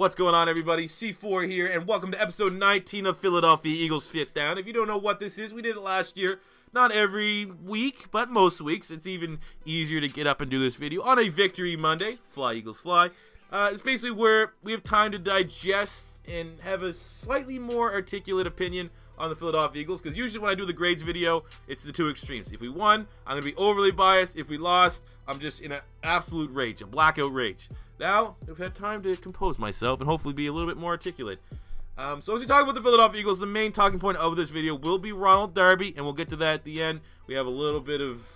What's going on, everybody? C4 here, and welcome to episode 19 of Philadelphia Eagles Fifth Down. If you don't know what this is, we did it last year. Not every week, but most weeks. It's even easier to get up and do this video on a Victory Monday. Fly, Eagles, fly. It's basically where we have time to digest and have a slightly more articulate opinion on the Philadelphia Eagles, because usually when I do the grades video, it's the two extremes. If we won, I'm going to be overly biased. If we lost, I'm just in an absolute rage, a blackout rage. Now, I've had time to compose myself and hopefully be a little bit more articulate. So as we talk about the Philadelphia Eagles, the main talking point of this video will be Ronald Darby, and we'll get to that at the end. We have a little bit of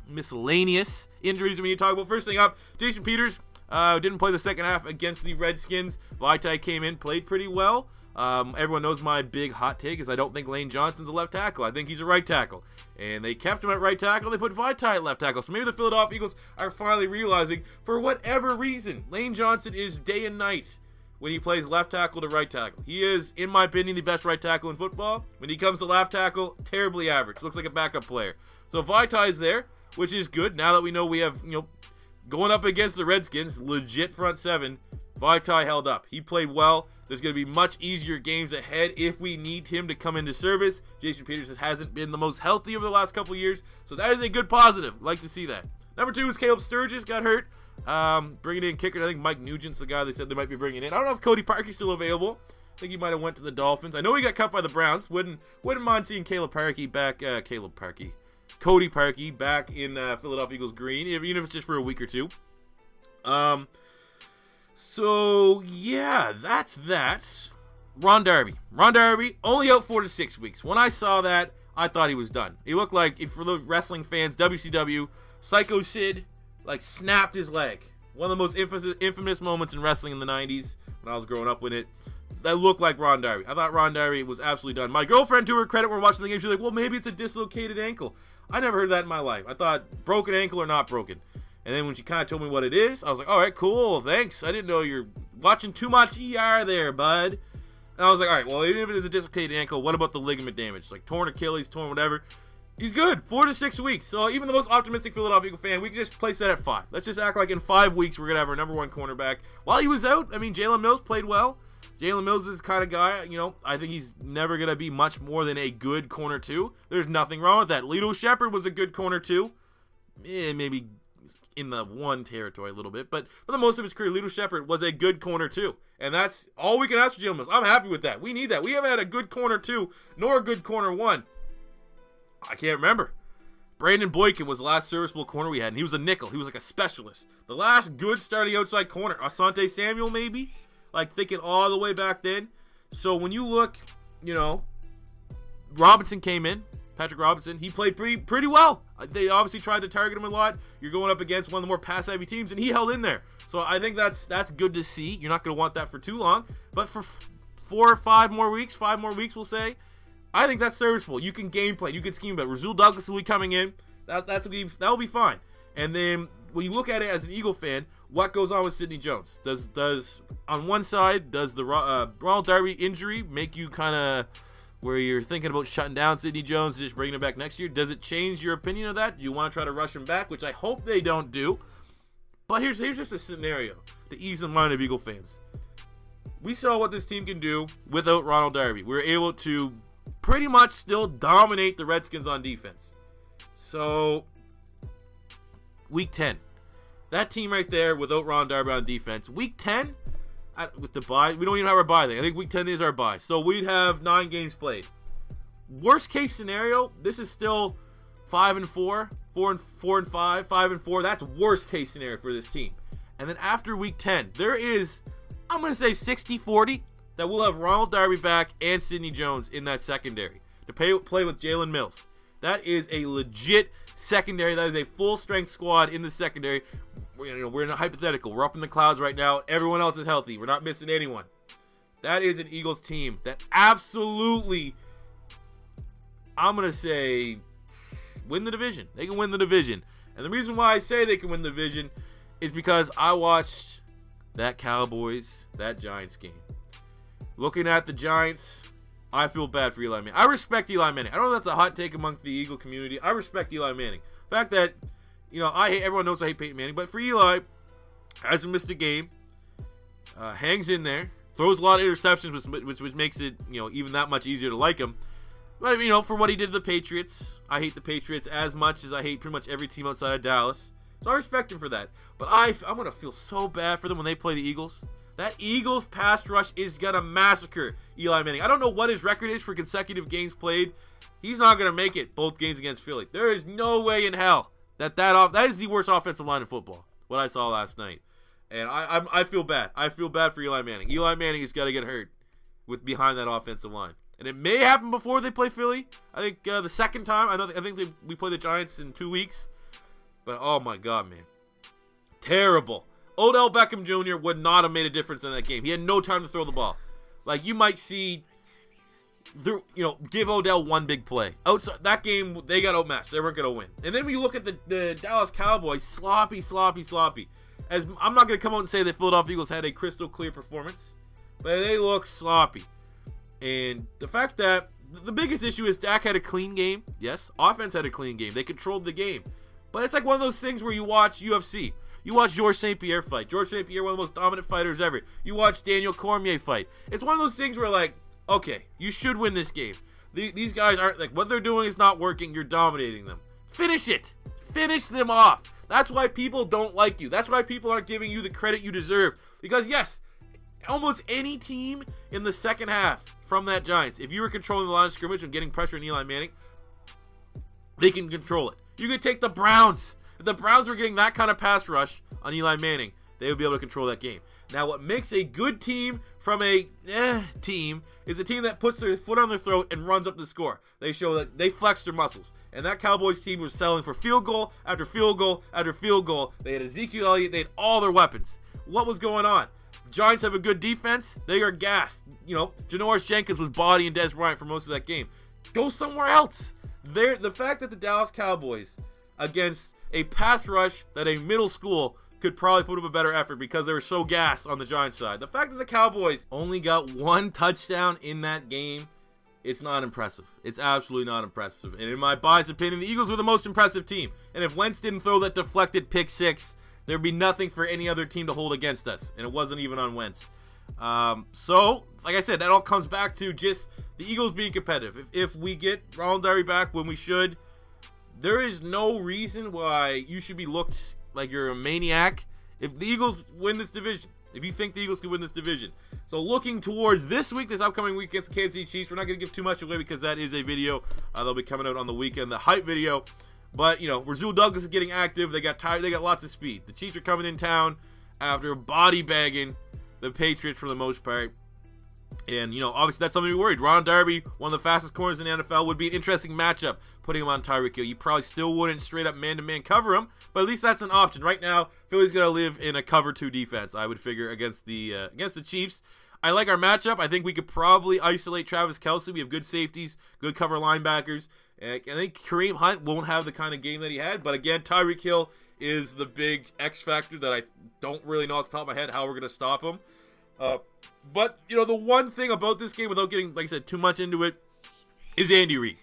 miscellaneous injuries we need to talk about. First thing up, Jason Peters didn't play the second half against the Redskins. Vaitai came in, played pretty well. Everyone knows my big hot take is I don't think Lane Johnson's a left tackle. I think he's a right tackle. And they kept him at right tackle. They put Vaitai at left tackle. So maybe the Philadelphia Eagles are finally realizing, for whatever reason, Lane Johnson is day and night when he plays left tackle to right tackle. He is, in my opinion, the best right tackle in football. When he comes to left tackle, terribly average. Looks like a backup player. So Vaitai's there, which is good. Now that we know we have, going up against the Redskins, legit front seven, Vaitai held up. He played well. There's going to be much easier games ahead if we need him to come into service. Jason Peters hasn't been the most healthy over the last couple of years, so that is a good positive. Like to see that. Number 2 is Caleb Sturgis, got hurt. Bringing in kicker, I think Mike Nugent's the guy they said they might be bringing in. I don't know if Cody Parkey's still available. I think he might have went to the Dolphins. I know he got cut by the Browns. Wouldn't mind seeing Cody Parkey back in Philadelphia Eagles green, even if it's just for a week or two. So, yeah, that's that. Ron Darby, only out 4 to 6 weeks. When I saw that, I thought he was done. He looked like, for the wrestling fans, WCW, Psycho Sid, snapped his leg. One of the most infamous moments in wrestling in the 90s, when I was growing up with it. That looked like Ron Darby. I thought Ron Darby was absolutely done. My girlfriend, to her credit, when we're watching the game, she's like, well, maybe it's a dislocated ankle. I never heard that in my life. I thought broken ankle or not broken. And then when she kind of told me what it is, I was like, all right, cool, thanks. I didn't know you're watching too much ER there, bud. And I was like, all right, well, even if it is a dislocated ankle, what about the ligament damage? Like torn Achilles, torn whatever. He's good, 4 to 6 weeks. So even the most optimistic Philadelphia Eagle fan, we can just place that at 5. Let's just act like in 5 weeks we're going to have our number 1 cornerback. While he was out, I mean, Jalen Mills played well. Jalen Mills is the kind of guy, I think he's never going to be much more than a good corner 2. There's nothing wrong with that. Lito Shepherd was a good corner 2. Maybe in the 1 territory a little bit, but for the most of his career, Lito Shepherd was a good corner 2, and that's all we can ask for Jalen Mills. I'm happy with that. We need that. We haven't had a good corner 2 nor a good corner 1. I can't remember. Brandon Boykin was the last serviceable corner we had, and he was a nickel. He was like a specialist. The last good starting outside corner, Asante Samuel maybe, thinking all the way back then. So when you look, Robinson came in. Patrick Robinson, he played pretty well. They obviously tried to target him a lot. You're going up against one of the more pass-heavy teams, and he held in there. So I think that's good to see. You're not going to want that for too long. But for 4 or 5 more weeks, we'll say, I think that's serviceable. You can game plan. You can scheme about it. Rasul Douglas will be coming in. That'll be fine. And then when you look at it as an Eagle fan, what goes on with Sidney Jones? Does on one side, does the Ronald Darby injury make you kind of where you're thinking about shutting down Sidney Jones and just bringing him back next year? Does it change your opinion of that? Do you want to try to rush him back, which I hope they don't do? But here's just a scenario to ease the mind of Eagle fans. We saw what this team can do without Ronald Darby. We were able to pretty much still dominate the Redskins on defense. So, week 10. That team right there without Ronald Darby on defense. Week 10, with the bye, we don't even have our bye thing. I think week 10 is our bye. So we'd have 9 games played. Worst case scenario, this is still 5-4, 4-5, 5-4. That's worst case scenario for this team. And then after week 10, there is, I'm going to say 60-40, that we'll have Ronald Darby back and Sidney Jones in that secondary to play with Jalen Mills. That is a legit secondary. That is a full-strength squad in the secondary. We're in a hypothetical. We're up in the clouds right now. Everyone else is healthy. We're not missing anyone. That is an Eagles team that absolutely, I'm going to say, win the division. They can win the division. And the reason why I say they can win the division is because I watched that Cowboys, that Giants game. Looking at the Giants, I feel bad for Eli Manning. I respect Eli Manning. I don't know if that's a hot take amongst the Eagle community. I respect Eli Manning. The fact that, everyone knows I hate Peyton Manning, but for Eli, hasn't missed a game. hangs in there, throws a lot of interceptions, which makes it, even that much easier to like him. But, for what he did to the Patriots, I hate the Patriots as much as I hate pretty much every team outside of Dallas. So I respect him for that. But I'm going to feel so bad for them when they play the Eagles. That Eagles pass rush is going to massacre Eli Manning. I don't know what his record is for consecutive games played. He's not going to make it both games against Philly. There is no way in hell that is the worst offensive line in football, what I saw last night. And I feel bad. I feel bad for Eli Manning. Eli Manning has got to get hurt behind that offensive line. And it may happen before they play Philly. I think the second time. I think we play the Giants in 2 weeks. But, oh, my God, man. Terrible. Odell Beckham Jr. would not have made a difference in that game. He had no time to throw the ball. Like, you might see, give Odell one big play. Outside that game, they got outmatched. They weren't going to win. And then when you look at the Dallas Cowboys, sloppy. As I'm not going to come out and say the Philadelphia Eagles had a crystal clear performance, but they look sloppy. And the fact that the biggest issue is Dak had a clean game. Yes, offense had a clean game. They controlled the game. But it's like one of those things where you watch UFC. You watch Georges St-Pierre fight. Georges St-Pierre, one of the most dominant fighters ever. You watch Daniel Cormier fight. It's one of those things where, like, okay, you should win this game. These guys aren't, like, what they're doing is not working. You're dominating them. Finish it. Finish them off. That's why people don't like you. That's why people aren't giving you the credit you deserve. Because, yes, almost any team in the second half from that Giants, if you were controlling the line of scrimmage and getting pressure on Eli Manning, they can control it. You could take the Browns. If the Browns were getting that kind of pass rush on Eli Manning, they would be able to control that game. Now, what makes a good team from a team is a team that puts their foot on their throat and runs up the score. They show that they flex their muscles. And that Cowboys team was selling for field goal after field goal after field goal. They had Ezekiel Elliott. They had all their weapons. What was going on? Giants have a good defense. They are gassed. Janoris Jenkins was bodying Dez Bryant for most of that game. Go somewhere else. The fact that the Dallas Cowboys, against a pass rush that a middle school could probably put up a better effort because they were so gassed on the Giants side. The fact that the Cowboys only got one touchdown in that game, it's not impressive. It's absolutely not impressive. And in my biased opinion, the Eagles were the most impressive team. And if Wentz didn't throw that deflected pick six, there'd be nothing for any other team to hold against us. And it wasn't even on Wentz. So, like I said, that all comes back to just the Eagles being competitive. If we get Ronald Darby back when we should, there is no reason why you should be looked like you're a maniac if the Eagles win this division. If you think the Eagles can win this division. So looking towards this week, this upcoming week against the Kansas City Chiefs, we're not going to give too much away because that is a video that'll be coming out on the weekend, the hype video. But, Rasul Douglas is getting active. They got tired. They got lots of speed. The Chiefs are coming in town after body bagging the Patriots for the most part. And, obviously that's something to be worried. Ron Darby, one of the fastest corners in the NFL, would be an interesting matchup putting him on Tyreek Hill. You probably still wouldn't straight up man-to-man cover him, but at least that's an option. Right now, Philly's going to live in a cover 2 defense, I would figure, against the Chiefs. I like our matchup. I think we could probably isolate Travis Kelce. We have good safeties, good cover linebackers. I think Kareem Hunt won't have the kind of game that he had, but again, Tyreek Hill is the big X factor that I don't really know off the top of my head how we're going to stop him. But, the one thing about this game, without getting, like I said, too much into it, is Andy Reid.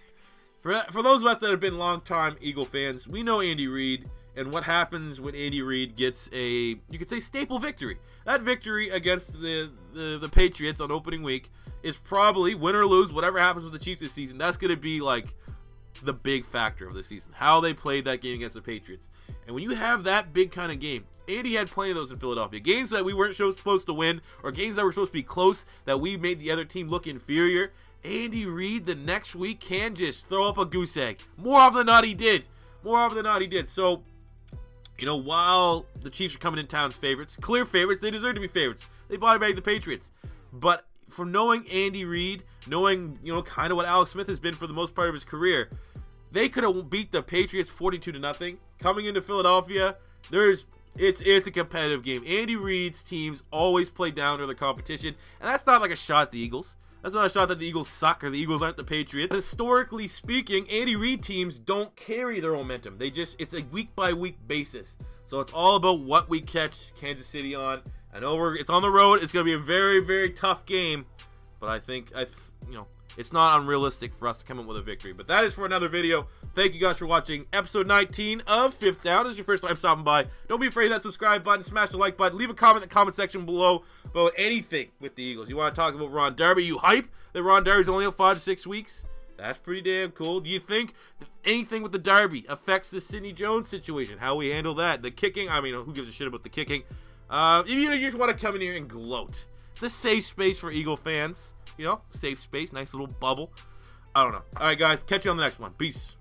For those of us that have been long-time Eagle fans, we know Andy Reid and what happens when Andy Reid gets a, you could say, staple victory. That victory against the Patriots on opening week is probably, win or lose, whatever happens with the Chiefs this season, that's going to be, like, the big factor of the season. How they played that game against the Patriots. And when you have that big kind of game, Andy had plenty of those in Philadelphia. Games that we weren't supposed to win, or games that were supposed to be close, that we made the other team look inferior. Andy Reid the next week can just throw up a goose egg. More often than not, he did. So, while the Chiefs are coming in town favorites, clear favorites, they deserve to be favorites. They body bagged the Patriots. But from knowing Andy Reid, knowing, kind of what Alex Smith has been for the most part of his career, they could have beat the Patriots 42-0. Coming into Philadelphia, it's a competitive game. Andy Reid's teams always play down to the competition, and that's not like a shot at the Eagles. That's not a shot that the Eagles suck or the Eagles aren't the Patriots. Historically speaking, Andy Reid teams don't carry their momentum. It's a week-by-week basis. So it's all about what we catch Kansas City on. I know it's on the road. It's going to be a very, very tough game, but I think it's not unrealistic for us to come up with a victory. But that is for another video. Thank you guys for watching episode 19 of Fifth Down. This is your first time stopping by. Don't be afraid of that subscribe button. Smash the like button. Leave a comment in the comment section below about anything with the Eagles. You want to talk about Ron Darby? You hype that Ron Darby's only out 5 to 6 weeks? That's pretty damn cool. Do you think anything with the Darby affects the Sidney Jones situation? How we handle that? The kicking? I mean, who gives a shit about the kicking? If you just want to come in here and gloat, it's a safe space for Eagle fans. You know, safe space, nice little bubble. I don't know. All right, guys, catch you on the next one. Peace.